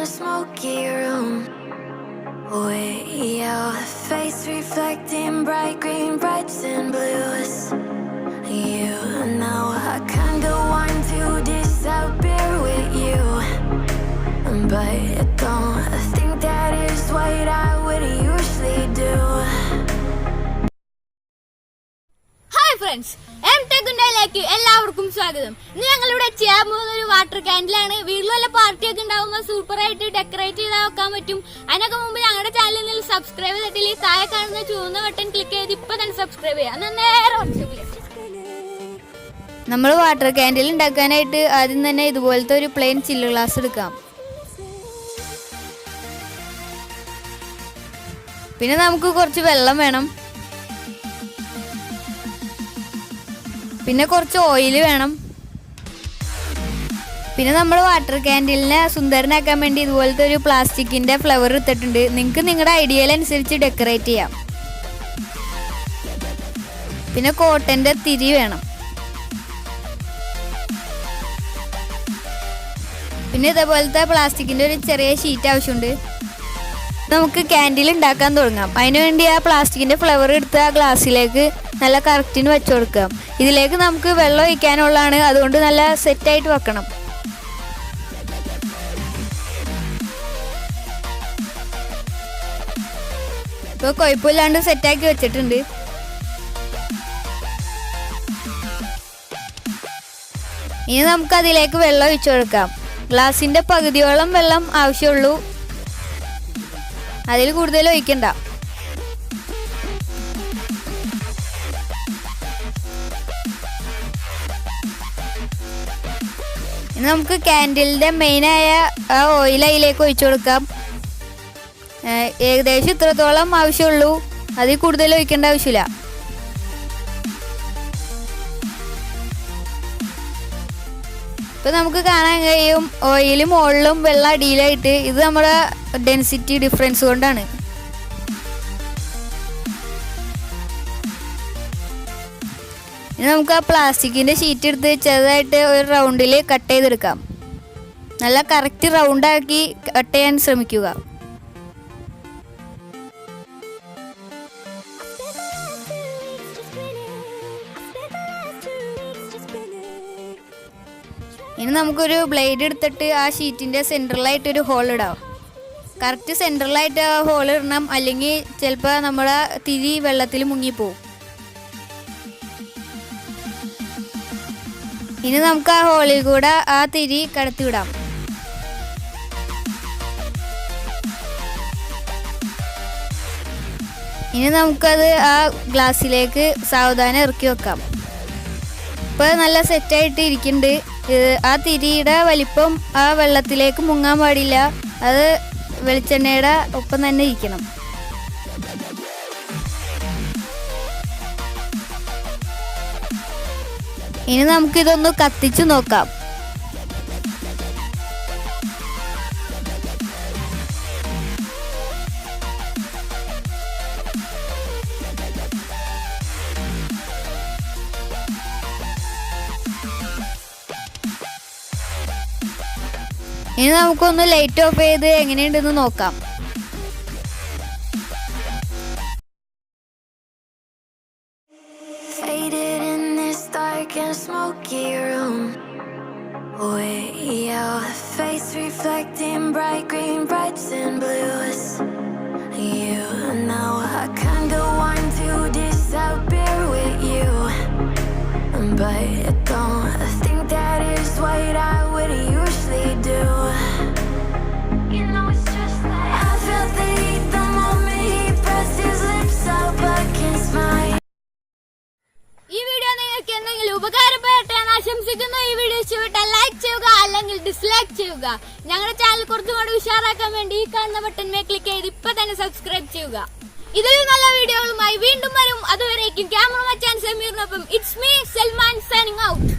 smoky room with your face reflecting bright green, brights and blues. You know I kinda want to disappear with you, but I don't think that is what I would usually do. Hi friends, ലേക്ക് എല്ലാവർക്കും സ്വാഗതം. ഇന്ന് ഞങ്ങളിവിടെ ചെയ്യാൻ പോകുന്ന ഒരു water ക്യാൻഡിലാണ്. വീട്ടിലുള്ള പാർട്ടിയൊക്കെ ഉണ്ടാവുമ്പോൾ super ആയിട്ട് ഡെക്കറേറ്റ് ചെയ്താൽ വെക്കാൻ പറ്റും. അതിനൊക്കെ മുമ്പ് ഞങ്ങളുടെ ചാനലിൽ സബ്സ്ക്രൈബ് ചെയ്തിട്ടില്ല, താഴെ കാണുന്ന ചുവന്ന ബട്ടൺ ക്ലിക്ക് ചെയ്ത് ഇപ്പൊ തന്നെ സബ്സ്ക്രൈബ് ചെയ്യാം. നമ്മൾ വാട്ടർ ക്യാൻഡിൽ ഉണ്ടാക്കാനായിട്ട് ആദ്യം തന്നെ ഇതുപോലത്തെ ഒരു പ്ലെയിൻ ചില്ല് ഗ്ലാസ് എടുക്കാം. പിന്നെ നമുക്ക് കുറച്ച് വെള്ളം വേണം, പിന്നെ കുറച്ച് ഓയിൽ വേണം. പിന്നെ നമ്മൾ വാട്ടർ ക്യാൻഡിലിനെ സുന്ദരനാക്കാൻ വേണ്ടി ഇതുപോലത്തെ ഒരു പ്ലാസ്റ്റിക്കിന്റെ ഫ്ലവർ എടുത്തിട്ടുണ്ട്. നിങ്ങൾക്ക് നിങ്ങളുടെ ഐഡിയയിലനുസരിച്ച് ഡെക്കറേറ്റ് ചെയ്യാം. പിന്നെ കോട്ടന്റെ തിരി വേണം. പിന്നെ ഇതേപോലത്തെ പ്ലാസ്റ്റിക്കിന്റെ ഒരു ചെറിയ ഷീറ്റ് ആവശ്യമുണ്ട്. നമുക്ക് ക്യാൻഡിൽ ഉണ്ടാക്കാൻ തുടങ്ങാം. അതിനുവേണ്ടി ആ പ്ലാസ്റ്റിക്കിന്റെ ഫ്ലവർ എടുത്ത് ആ ഗ്ലാസ്സിലേക്ക് നല്ല കറക്റ്റിന് വെച്ചു കൊടുക്കാം. ഇതിലേക്ക് നമുക്ക് വെള്ളം ഒഴിക്കാനുള്ളതാണ്, അതുകൊണ്ട് നല്ല സെറ്റായിട്ട് വെക്കണം. ഇപ്പോൾ കുഴപ്പമില്ലാണ്ട് സെറ്റാക്കി വെച്ചിട്ടുണ്ട്. ഇനി നമുക്ക് അതിലേക്ക് വെള്ളം ഒഴിച്ചു കൊടുക്കാം. ഗ്ലാസിന്റെ പകുതിയോളം വെള്ളം ആവശ്യമുള്ളൂ, അതിൽ കൂടുതൽ ഒഴിക്കണ്ട. ഇനി നമുക്ക് ക്യാൻഡിലിന്റെ മെയിനായ ആ ഓയിൽ അതിലേക്ക് ഒഴിച്ചു കൊടുക്കാം. ഏകദേശം ഇത്രത്തോളം ആവശ്യമുള്ളൂ, അതിൽ കൂടുതൽ ഒഴിക്കേണ്ട ആവശ്യമില്ല. ഇപ്പൊ നമുക്ക് കാണാൻ കഴിയും ഓയിൽ മുകളിലും വെള്ളം അടിയിലായിട്ട്. ഇത് നമ്മുടെ ഡെൻസിറ്റി ഡിഫറൻസ് കൊണ്ടാണ്. ഇനി നമുക്ക് ആ പ്ലാസ്റ്റിക്കിന്റെ ഷീറ്റ് എടുത്ത് ചെറുതായിട്ട് ഒരു റൗണ്ടിൽ കട്ട് ചെയ്തെടുക്കാം. നല്ല കറക്റ്റ് റൗണ്ടാക്കി കട്ട് ചെയ്യാൻ ശ്രമിക്കുക. ഇനി നമുക്കൊരു ബ്ലേഡ് എടുത്തിട്ട് ആ ഷീറ്റിന്റെ സെൻട്രലായിട്ട് ഒരു ഹോൾ ഇടാം. കറക്റ്റ് സെൻട്രലായിട്ട് ആ ഹോൾ ഇടണം, അല്ലെങ്കിൽ ചിലപ്പോൾ നമ്മുടെ തിരി വെള്ളത്തിൽ മുങ്ങിപ്പോവും. ഇനി നമുക്ക് ആ ഹോളിൽ കൂടെ ആ തിരി കടത്തിവിടാം. ഇനി നമുക്കത് ആ ഗ്ലാസ്സിലേക്ക് സാവധാനം ഇറക്കി വെക്കാം. ഇപ്പോൾ നല്ല സെറ്റായിട്ട് ഇരിക്കുന്നുണ്ട്. ആ തിരിയുടെ വലിപ്പം ആ വെള്ളത്തിലേക്ക് മുങ്ങാൻ പാടില്ല, അത് വെളിച്ചെണ്ണയുടെ ഒപ്പം തന്നെ ഇരിക്കണം. ഇനി നമുക്കിതൊന്ന് കത്തിച്ചു നോക്കാം. ഇനി നമുക്കൊന്ന് ലൈറ്റ് ഓഫ് ചെയ്ത് എങ്ങനെയുണ്ടെന്ന് നോക്കാം. Faded in this dark and smoky room with your face reflecting bright green, brights and blues. You know I kinda want to disappear with you, but I don't think that is what I would usually do. You know it's just like I felt the heat the moment he pressed his lips up against mine. ഈ video നിങ്ങൾക്ക് എന്തെങ്കിലും ഉപകാരപ്പെട്ടാണ് ആശംസിക്കുന്നു. ഈ video ഇഷ്ടപ്പെട്ടാൽ like ചെയ്യുക, അല്ലെങ്കിൽ dislike ചെയ്യുക. ഞങ്ങളുടെ ചാനൽ കുറച്ചുകൂടി ഉഷാറാക്കാൻ വേണ്ടി ഈ കാണുന്ന ബട്ടൺ ക്ലിക്ക് ചെയ്ത് ഇപ്പൊ തന്നെ സബ്സ്ക്രൈബ് ചെയ്യുക. ഇതിൽ നല്ല വീഡിയോകളുമായി വീണ്ടും വരും. അതുവരേക്കും ക്യാമറമാൻ ചാൻ സമീറിനൊപ്പം it's me Salman signing out.